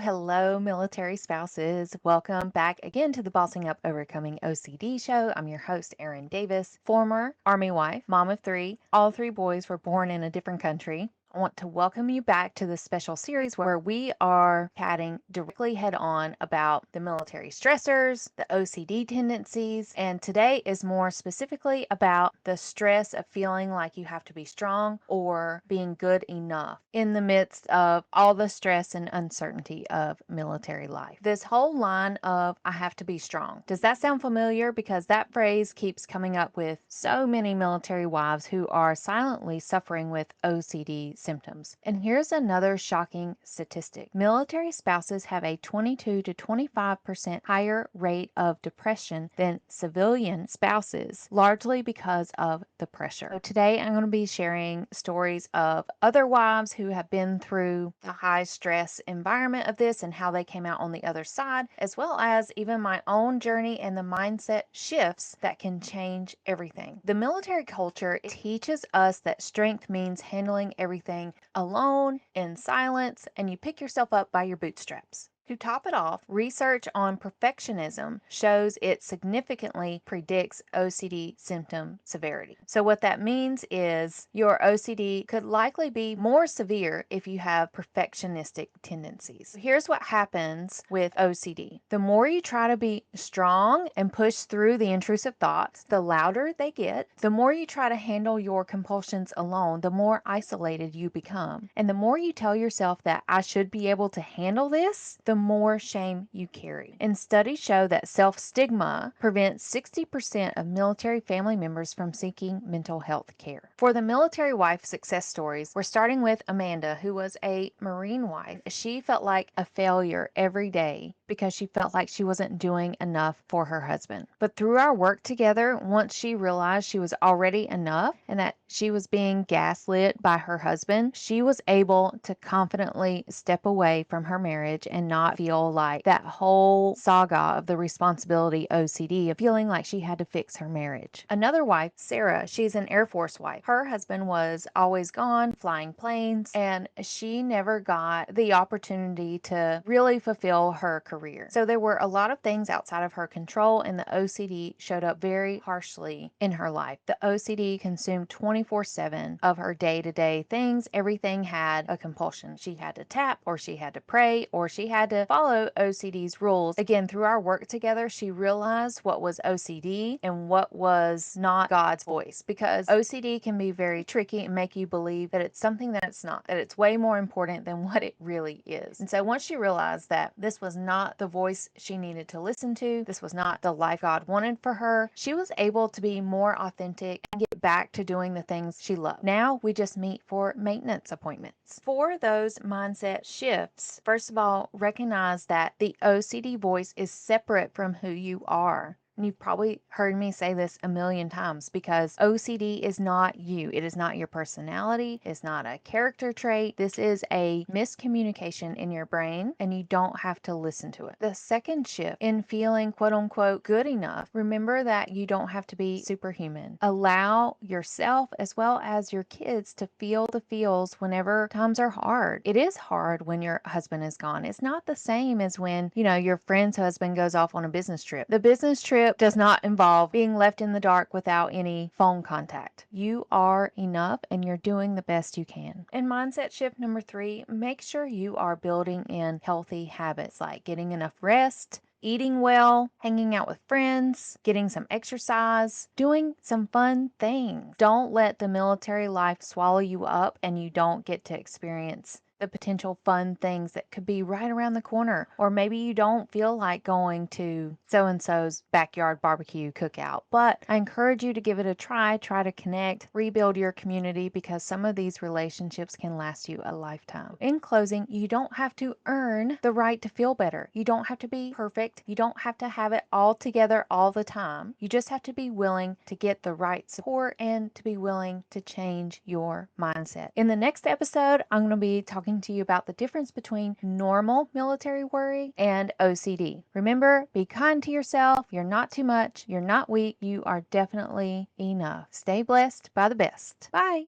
Hello, military spouses. Welcome back again to the Bossing Up Overcoming OCD show. I'm your host, Erin Davis, former Army wife, mom of three. All three boys were born in a different country. I want to welcome you back to this special series where we are chatting directly head on about the military stressors, the OCD tendencies, and today is more specifically about the stress of feeling like you have to be strong or being good enough in the midst of all the stress and uncertainty of military life. This whole line of I have to be strong. Does that sound familiar? Because that phrase keeps coming up with so many military wives who are silently suffering with OCD symptoms. And here's another shocking statistic. Military spouses have a 22 to 25% higher rate of depression than civilian spouses, largely because of the pressure. So today I'm going to be sharing stories of other wives who have been through the high stress environment of this and how they came out on the other side, as well as even my own journey and the mindset shifts that can change everything. The military culture teaches us that strength means handling everything alone, in silence, and you pick yourself up by your bootstraps. To top it off, research on perfectionism shows it significantly predicts OCD symptom severity. So what that means is your OCD could likely be more severe if you have perfectionistic tendencies. Here's what happens with OCD. The more you try to be strong and push through the intrusive thoughts, the louder they get. The more you try to handle your compulsions alone, the more isolated you become. And the more you tell yourself that I should be able to handle this, the more shame you carry. And studies show that self-stigma prevents 60% of military family members from seeking mental health care. For the military wife success stories, we're starting with Amanda, who was a Marine wife. She felt like a failure every day because she felt like she wasn't doing enough for her husband. But through our work together, once she realized she was already enough and that she was being gaslit by her husband, she was able to confidently step away from her marriage and not feel like that whole saga of the responsibility OCD of feeling like she had to fix her marriage. Another wife, Sarah, she's an Air Force wife. Her husband was always gone flying planes, and she never got the opportunity to really fulfill her career. So there were a lot of things outside of her control, and the OCD showed up very harshly in her life. The OCD consumed 24/7 of her day-to-day things. Everything had a compulsion. She had to tap, or she had to pray, or she had to follow OCD's rules. Again, through our work together, she realized what was OCD and what was not God's voice, because OCD can be very tricky and make you believe that it's something that it's not, that it's way more important than what it really is. And so once she realized that this was not the voice she needed to listen to, this was not the life God wanted for her, she was able to be more authentic and get back to doing the things she loved. Now we just meet for maintenance appointments. For those mindset shifts, first of all, recognize that the OCD voice is separate from who you are. And you've probably heard me say this a million times, because OCD is not you. It is not your personality. It's not a character trait. This is a miscommunication in your brain, and you don't have to listen to it. The second shift in feeling quote unquote good enough, remember that you don't have to be superhuman. Allow yourself as well as your kids to feel the feels whenever times are hard. It is hard when your husband is gone. It's not the same as when, your friend's husband goes off on a business trip. The business trip does not involve being left in the dark without any phone contact. You are enough and you're doing the best you can. And mindset shift number 3, make sure you are building in healthy habits like getting enough rest, eating well, hanging out with friends, getting some exercise, doing some fun things. Don't let the military life swallow you up and you don't get to experience the potential fun things that could be right around the corner. Or maybe you don't feel like going to so-and-so's backyard barbecue cookout, but I encourage you to give it a try to connect, rebuild your community, because some of these relationships can last you a lifetime. In closing, you don't have to earn the right to feel better. You don't have to be perfect. You don't have to have it all together all the time. You just have to be willing to get the right support and to be willing to change your mindset. In the next episode, I'm going to be talking to you about the difference between normal military worry and OCD. Remember, be kind to yourself. You're not too much. You're not weak. You are definitely enough. Stay blessed by the best. Bye.